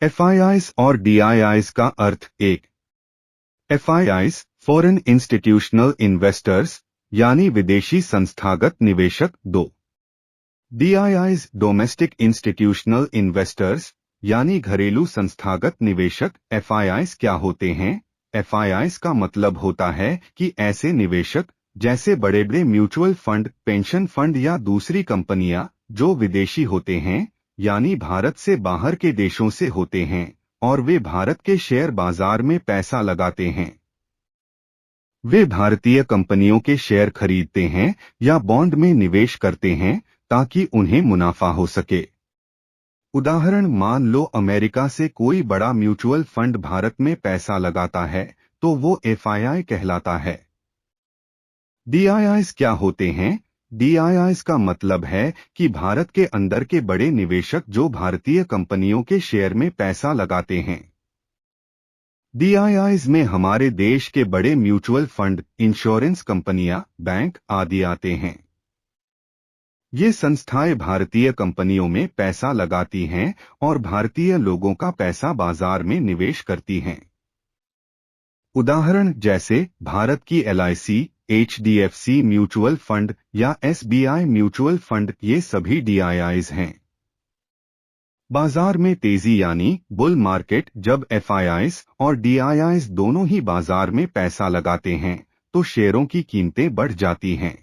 FIIs और DIIs का अर्थ एक। एफआईआईज फॉरेन इंस्टीट्यूशनल इन्वेस्टर्स यानी विदेशी संस्थागत निवेशक। 2 डीआईआईज डोमेस्टिक इंस्टीट्यूशनल इन्वेस्टर्स यानी घरेलू संस्थागत निवेशक। एफआईआईज क्या होते हैं? एफआईआईज का मतलब होता है कि ऐसे निवेशक जैसे बड़े बड़े म्यूचुअल फंड, पेंशन फंड या दूसरी कंपनियां जो विदेशी होते हैं यानी भारत से बाहर के देशों से होते हैं और वे भारत के शेयर बाजार में पैसा लगाते हैं। वे भारतीय कंपनियों के शेयर खरीदते हैं या बॉन्ड में निवेश करते हैं ताकि उन्हें मुनाफा हो सके। उदाहरण, मान लो अमेरिका से कोई बड़ा म्यूचुअल फंड भारत में पैसा लगाता है तो वो एफआईआई कहलाता है। डीआईआईज क्या होते हैं? डीआईआईज का मतलब है कि भारत के अंदर के बड़े निवेशक जो भारतीय कंपनियों के शेयर में पैसा लगाते हैं। डीआईआईज में हमारे देश के बड़े म्यूचुअल फंड, इंश्योरेंस कंपनियां, बैंक आदि आते हैं। ये संस्थाएं भारतीय कंपनियों में पैसा लगाती हैं और भारतीय लोगों का पैसा बाजार में निवेश करती हैं। उदाहरण जैसे भारत की एलआईसी, एचडीएफसी म्यूचुअल फंड या एसबीआई म्यूचुअल फंड, ये सभी डीआईआईज हैं। बाजार में तेजी यानी बुल मार्केट, जब एफआईआईज और डीआईआईज दोनों ही बाजार में पैसा लगाते हैं तो शेयरों की कीमतें बढ़ जाती हैं।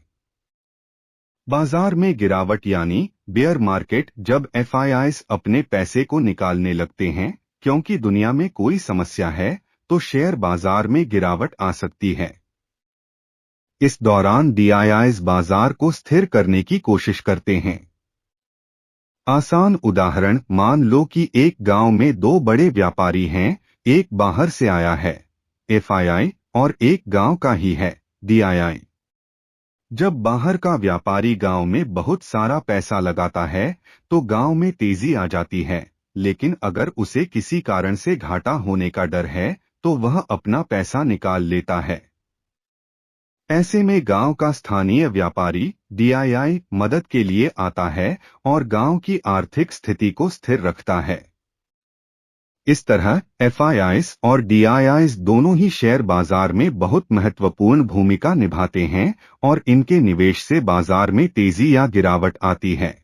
बाजार में गिरावट यानी बेयर मार्केट, जब एफआईआईज अपने पैसे को निकालने लगते हैं क्योंकि दुनिया में कोई समस्या है तो शेयर बाजार में गिरावट आ सकती है। इस दौरान डीआईआईज बाजार को स्थिर करने की कोशिश करते हैं। आसान उदाहरण, मान लो कि एक गांव में दो बड़े व्यापारी हैं, एक बाहर से आया है एफआईआई और एक गांव का ही है डीआईआई। जब बाहर का व्यापारी गांव में बहुत सारा पैसा लगाता है तो गांव में तेजी आ जाती है, लेकिन अगर उसे किसी कारण से घाटा होने का डर है तो वह अपना पैसा निकाल लेता है। ऐसे में गांव का स्थानीय व्यापारी डीआईआई मदद के लिए आता है और गांव की आर्थिक स्थिति को स्थिर रखता है। इस तरह एफआईआईज और डीआईआईज दोनों ही शेयर बाजार में बहुत महत्वपूर्ण भूमिका निभाते हैं और इनके निवेश से बाजार में तेजी या गिरावट आती है।